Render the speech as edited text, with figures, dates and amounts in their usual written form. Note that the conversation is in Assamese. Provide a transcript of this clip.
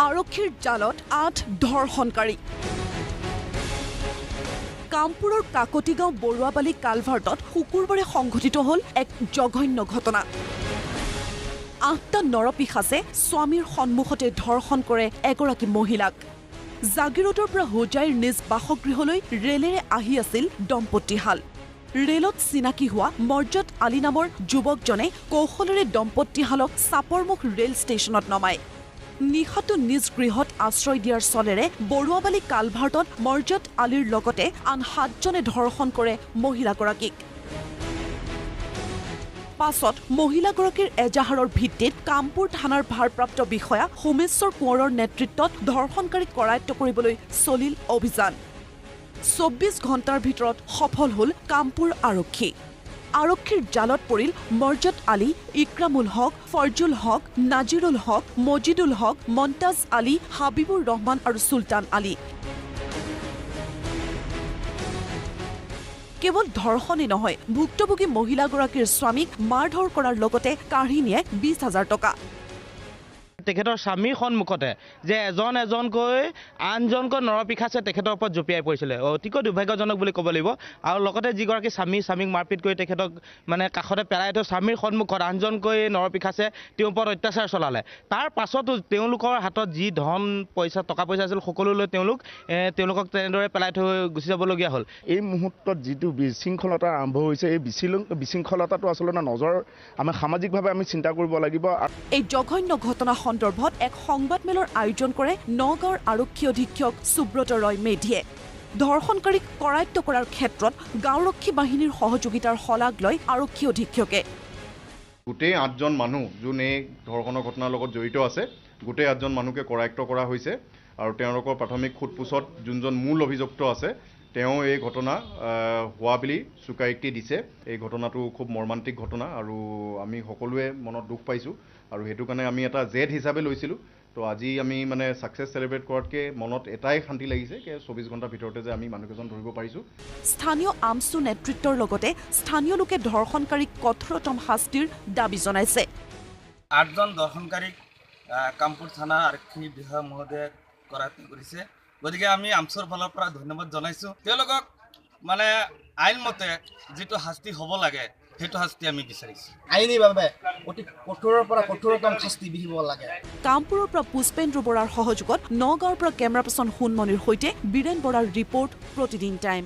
আৰক্ষীৰ জালত 8 ধৰ্ষণকাৰী। কামপুৰৰ কাকতিগাঁও বৰুৱাবালি কালভাৰ্টত শুকুৰবাৰে সংঘটিত হ'ল এক জঘন্য ঘটনা। 8টা নৰপিশাচে স্বামীৰ সন্মুখতে ধৰ্ষণ কৰে এগৰাকী মহিলাক। জাগিৰোডৰ পৰা হোজাইৰ নিজ বাসগৃহলৈ ৰেলেৰে আহি আছিল দম্পতীহাল। ৰেলত চিনাকি হোৱা মৰ্জত আলী নামৰ যুৱকজনে কৌশলেৰে দম্পতীহালক চাপৰমুখ ৰেল ষ্টেচনত নমায়। নিশাটো নিজ গৃহত আশ্ৰয় দিয়াৰ চলেৰে বৰুৱাবালি কালভাৰ্টত মৰ্জত আলীৰ লগতে আন 7জনে ধৰ্ষণ কৰে মহিলাগৰাকীক। পাছত মহিলাগৰাকীৰ এজাহাৰৰ ভিত্তিত কামপুৰ থানাৰ ভাৰপ্ৰাপ্ত বিষয়া সোমেশ্বৰ কোঁৱৰৰ নেতৃত্বত ধৰ্ষণকাৰীক কৰায়ত্ব কৰিবলৈ চলিল অভিযান। 24 ঘণ্টাৰ ভিতৰত সফল হ'ল কামপুৰ আৰক্ষী। আৰক্ষীৰ জালত পৰিল মৰ্জত আলী, ইক্ৰামুল হক, ফৰজুল হক, নাজিৰুল হক, মজিদুল হক, মন্তাজ আলী, হাবিবুৰ ৰহমান আৰু চুলতান আলী। কেৱল ধৰ্ষণেই নহয়, ভুক্তভোগী মহিলাগৰাকীৰ স্বামীক মাৰধৰ কৰাৰ লগতে কাঢ়ি নিয়ে 20,000 টকা। তেখেতৰ স্বামীৰ সন্মুখতে যে এজনকৈ আনজনকৈ নৰপিশাচে তেখেতৰ ওপৰত জঁপিয়াই পৰিছিলে, অতিকৈ দুৰ্ভাগ্যজনক বুলি ক'ব লাগিব। আৰু লগতে যিগৰাকী স্বামীক মাৰপিট কৰি তেখেতক মানে কাষতে পেলাই থৈ স্বামীৰ সন্মুখত আনজনকৈ নৰপিশাচে তেওঁৰ ওপৰত অত্যাচাৰ চলালে। তাৰ পাছতো তেওঁলোকৰ হাতত যি ধন পইচা টকা পইচা আছিল সকলো লৈ তেওঁলোকক তেনেদৰে পেলাই থৈ গুচি যাবলগীয়া হ'ল। এই মুহূৰ্তত যিটো বিশৃংখলতা আৰম্ভ হৈছে, এই বিশৃংখলতাটো আচলতে আমাৰ সামাজিকভাৱে আমি চিন্তা কৰিব লাগিব। এই জঘন্য ঘটনা সন্দৰ্ভত এক সংবাদমেলৰ আয়োজন কৰে নগাঁৱৰ আৰক্ষী অধীক্ষক সুব্ৰত ৰয় মেধিয়ে। ধৰ্ষণকাৰীক কৰায়ত্ব কৰাৰ ক্ষেত্ৰত গাঁওৰক্ষী বাহিনীৰ সহযোগিতাৰ শলাগ লয় আৰক্ষী অধীক্ষকে। গোটেই 8জন মানুহ যোন এই ধৰ্ষণৰ ঘটনাৰ লগত জড়িত আছে, গোটেই 8জন মানুহকে কৰায়ত্ব কৰা হৈছে। আৰু তেওঁলোকৰ প্ৰাথমিক সোধপোছত যোনজন মূল অভিযুক্ত আছে তেওঁ এই ঘটনা হোৱা বুলি স্বীকাৰোক্তি দিছে। এই ঘটনাটো খুব মৰ্মান্তিক ঘটনা আৰু আমি সকলোৱে মনত দুখ পাইছোঁ আৰু সেইটো কাৰণে আমি এটা জেদ হিচাপে লৈছিলোঁ। তো আজি আমি মানে ছাকচেছ চেলিব্ৰেট কৰাতকৈ মনত এটাই শান্তি লাগিছে যে 24 ঘণ্টাৰ ভিতৰতে যে আমি মানুহকেইজন ধৰিব পাৰিছোঁ। স্থানীয় আমচু নেতৃত্বৰ লগতে স্থানীয় লোকে ধৰ্ষণকাৰীক কঠোৰতম শাস্তিৰ দাবী জনাইছে। 8জন ধৰ্ষণকাৰীক কামপুৰ থানা আৰক্ষী বিষয়া মহোদয়ে কৰায়ত্ব কৰিছে, গতিকে আমি আমচুৰ ফালৰ পৰা ধন্যবাদ জনাইছোঁ। তেওঁলোকক মানে আইনমতে যিটো শাস্তি হ'ব লাগে সেইটো শাস্তি আমি বিচাৰিছোঁ। আইনীভাৱে অতি কঠোৰৰ পৰা কঠোৰতম শাস্তি বিহিব লাগে। কামপুৰৰ পৰা পুষ্পেন্দ্ৰ বৰাৰ সহযোগত নগাঁৱৰ পৰা কেমেৰা পাৰ্চন সোণমণিৰ সৈতে বীৰেন বৰাৰ ৰিপৰ্ট, প্ৰতিদিন টাইম।